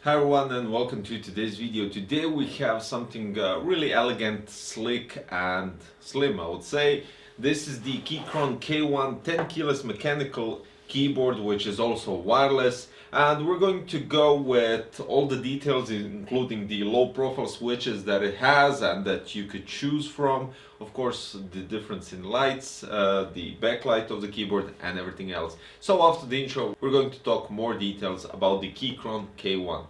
Hi everyone and welcome to today's video. Today we have something really elegant, slick and slim, I would say. This is the Keychron K1 10 keyless mechanical keyboard, which is also wireless, and we're going to go with all the details, including the low profile switches that it has and that you could choose from, of course the difference in lights, the backlight of the keyboard and everything else. So after the intro we're going to talk more details about the Keychron K1.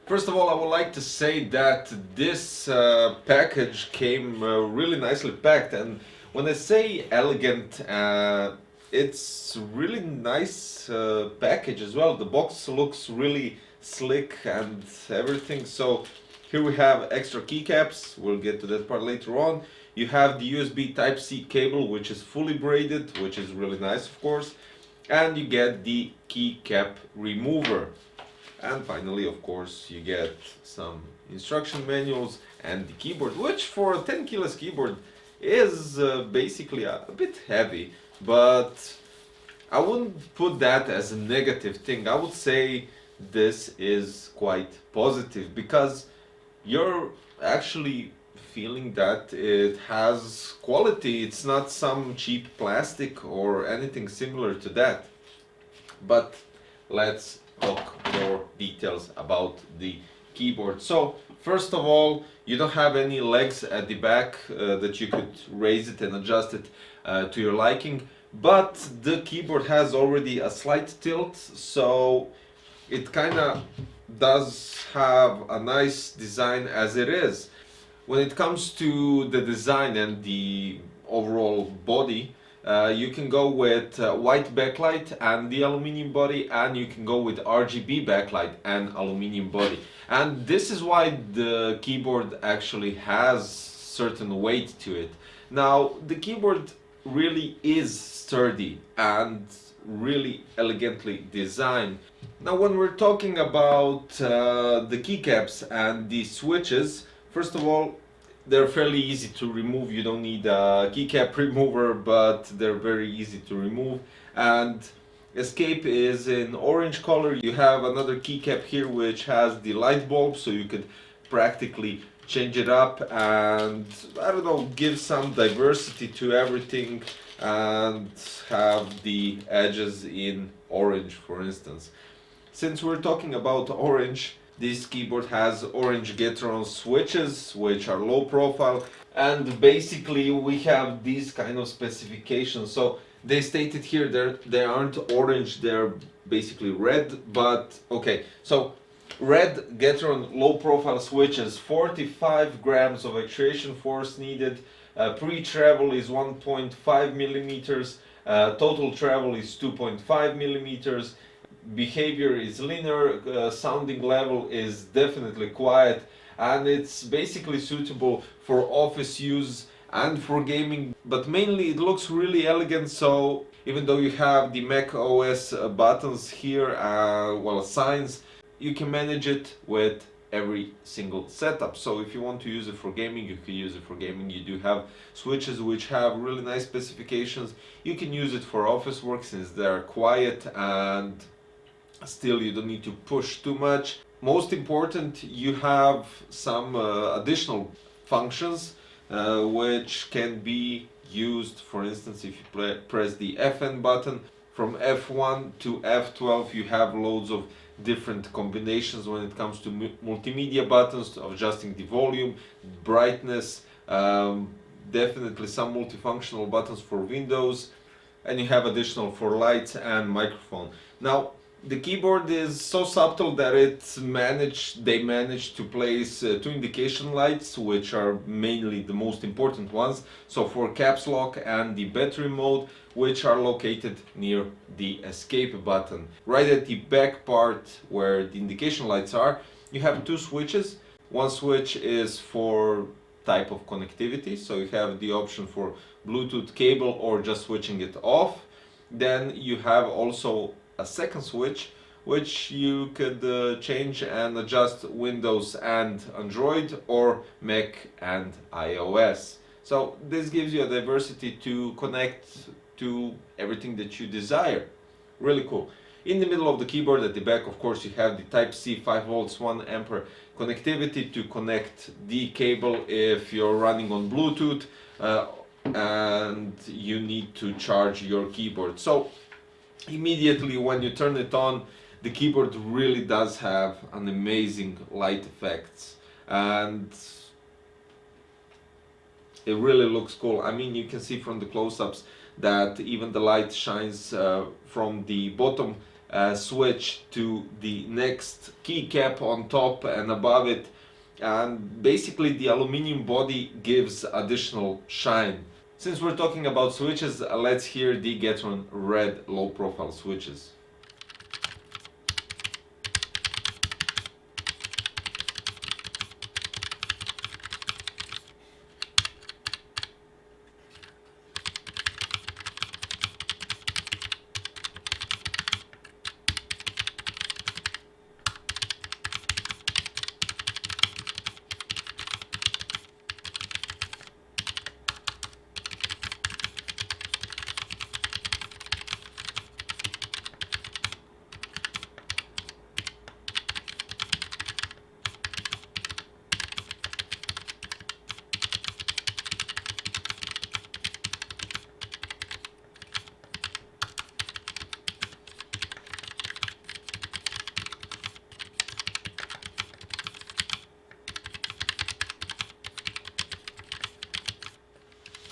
First of all, I would like to say that this package came really nicely packed, and when I say elegant, it's really nice package as well. The box looks really slick and everything. So here we have extra keycaps, we'll get to that part later on. You have the USB Type-C cable, which is fully braided, which is really nice of course, and you get the keycap remover. And finally, of course, you get some instruction manuals and the keyboard, which for a 10 keyless keyboard is basically a bit heavy, but I wouldn't put that as a negative thing. I would say this is quite positive because you're actually feeling that it has quality. It's not some cheap plastic or anything similar to that. But let's talk more details about the keyboard. So first of all, you don't have any legs at the back that you could raise it and adjust it to your liking, but the keyboard has already a slight tilt, so it kind of does have a nice design as it is. When it comes to the design and the overall body, you can go with white backlight and the aluminum body, and you can go with RGB backlight and aluminum body. And this is why the keyboard actually has certain weight to it. Now, the keyboard really is sturdy and really elegantly designed. Now, when we're talking about the keycaps and the switches, first of all, they're fairly easy to remove. You don't need a keycap remover, but they're very easy to remove. And escape is in orange color. You have another keycap here which has the light bulb, so you could practically change it up and, I don't know, give some diversity to everything and have the edges in orange, for instance. Since we're talking about orange, this keyboard has orange Keychron switches, which are low profile, and basically we have these kind of specifications. So they stated here they aren't orange, they're basically red, but okay. So red Keychron low profile switches, 45 grams of actuation force needed, pre-travel is 1.5 millimeters, total travel is 2.5 millimeters. Behavior is linear, sounding level is definitely quiet, and it's basically suitable for office use and for gaming, but mainly it looks really elegant. So even though you have the Mac OS buttons here, well, signs, you can manage it with every single setup. So if you want to use it for gaming, you can use it for gaming. You do have switches which have really nice specifications. You can use it for office work since they're quiet and still you don't need to push too much. Most important, you have some additional functions which can be used. For instance, if you press the FN button, from F1 to F12 you have loads of different combinations when it comes to multimedia buttons, adjusting the volume, brightness, definitely some multifunctional buttons for Windows, and you have additional for lights and microphone. Now, The keyboard is so subtle that they managed to place two indication lights, which are mainly the most important ones. So for caps lock and the battery mode, which are located near the escape button. Right at the back part where the indication lights are, you have two switches. One switch is for type of connectivity, so you have the option for Bluetooth cable or just switching it off. Then you have also a second switch which you could change and adjust Windows and Android, or Mac and iOS. So this gives you a diversity to connect to everything that you desire. Really cool. In the middle of the keyboard at the back, of course, you have the Type-C 5 volts 1 ampere connectivity to connect the cable if you're running on Bluetooth and you need to charge your keyboard. So immediately when you turn it on, the keyboard really does have an amazing light effects, and it really looks cool. I mean, you can see from the close-ups that even the light shines from the bottom switch to the next keycap on top and above it, and basically the aluminum body gives additional shine. Since we're talking about switches, let's hear the Keychron red low profile switches.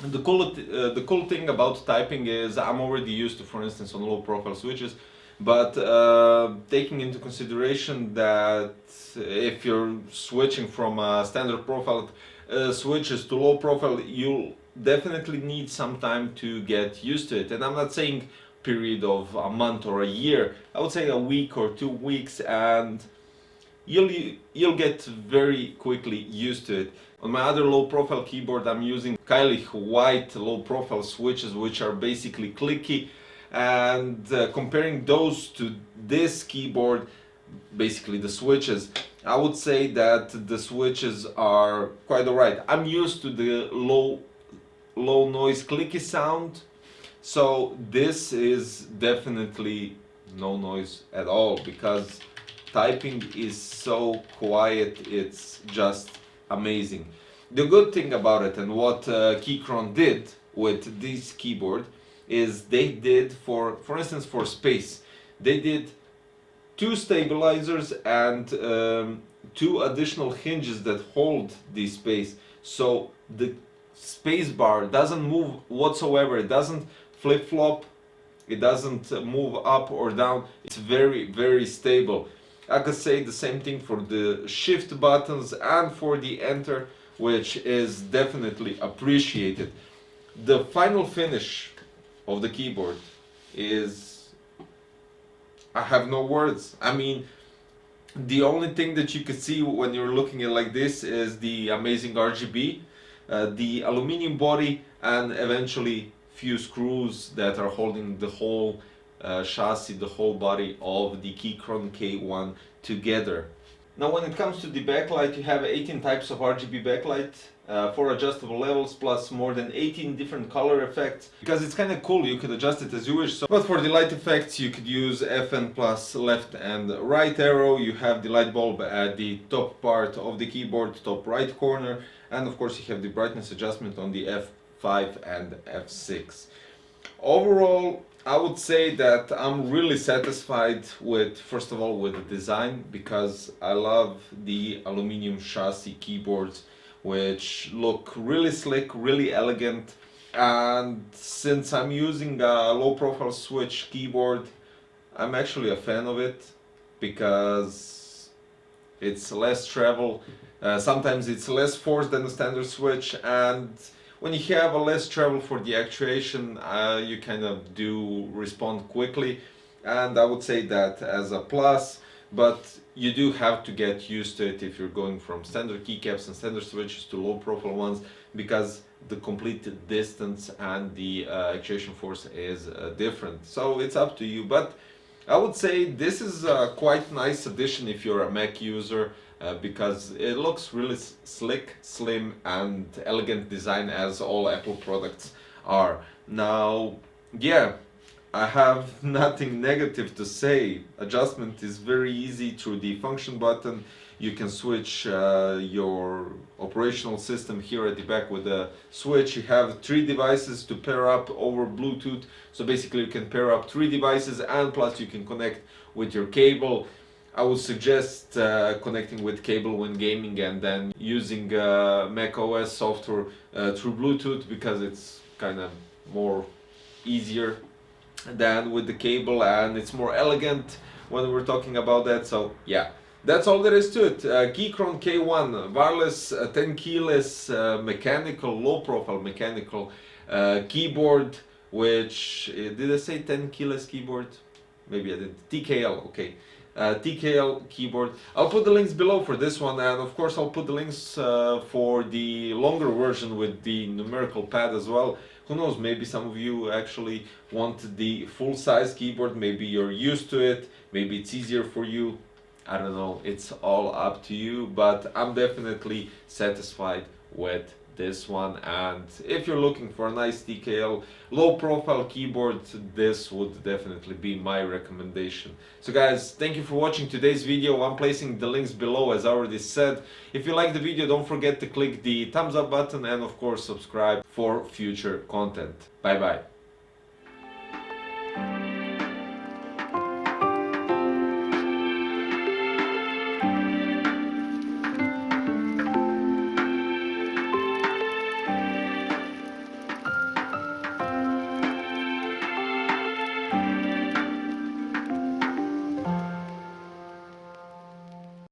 And the cool thing about typing is I'm already used to, for instance, on low profile switches, but taking into consideration that if you're switching from standard profile switches to low profile, you'll definitely need some time to get used to it. And I'm not saying period of a month or a year, I would say a week or 2 weeks, and you'll get very quickly used to it. On my other low profile keyboard, I'm using Keychron white low profile switches, which are basically clicky, and comparing those to this keyboard, basically the switches, I would say that the switches are quite alright. I'm used to the low noise clicky sound, so this is definitely no noise at all, because typing is so quiet, it's just amazing. The good thing about it, and what Keychron did with this keyboard, is they did, for instance, for space, they did 2 stabilizers and 2 additional hinges that hold the space, so the space bar doesn't move whatsoever. It doesn't flip-flop, it doesn't move up or down. It's very, very stable. I could say the same thing for the shift buttons and for the enter, which is definitely appreciated. The final finish of the keyboard is, I have no words. I mean, the only thing that you could see when you're looking at it like this is the amazing RGB, the aluminum body, and eventually few screws that are holding the whole chassis, the whole body of the Keychron K1 together. Now when it comes to the backlight, you have 18 types of RGB backlight, 4 adjustable levels, plus more than 18 different color effects. Because it's kind of cool, you could adjust it as you wish. So, but for the light effects, you could use FN plus left and right arrow. You have the light bulb at the top part of the keyboard, top right corner, and of course you have the brightness adjustment on the F5 and F6. Overall, I would say that I'm really satisfied with, first of all, with the design, because I love the aluminum chassis keyboards, which look really slick, really elegant. And since I'm using a low profile switch keyboard, I'm actually a fan of it because it's less travel. Sometimes it's less force than a standard switch, and when you have a less travel for the actuation, you kind of do respond quickly, and I would say that as a plus. But you do have to get used to it if you're going from standard keycaps and standard switches to low profile ones, because the complete distance and the actuation force is different. So it's up to you, but I would say this is a quite nice addition if you're a Mac user, because it looks really slick, slim and elegant design, as all Apple products are. Now, yeah, I have nothing negative to say. Adjustment is very easy through the function button. You can switch your operational system here at the back with a switch. You have 3 devices to pair up over Bluetooth. So basically you can pair up 3 devices, and plus you can connect with your cable. I would suggest connecting with cable when gaming, and then using Mac OS software through Bluetooth, because it's kind of more easier than with the cable, and it's more elegant when we're talking about that. So yeah, that's all there is to it. Keychron K1 wireless 10 keyless mechanical, low profile mechanical keyboard, which did I say 10 keyless keyboard? Maybe I did. TKL, okay. TKL keyboard. I'll put the links below for this one, and of course I'll put the links for the longer version with the numerical pad as well. Who knows, maybe some of you actually want the full size keyboard, maybe you're used to it, maybe it's easier for you. I don't know, it's all up to you, but I'm definitely satisfied with this one. And if you're looking for a nice TKL low profile keyboard, this would definitely be my recommendation. So guys, thank you for watching today's video. I'm placing the links below, as I already said. If you like the video, don't forget to click the thumbs up button, and of course subscribe for future content. Bye bye.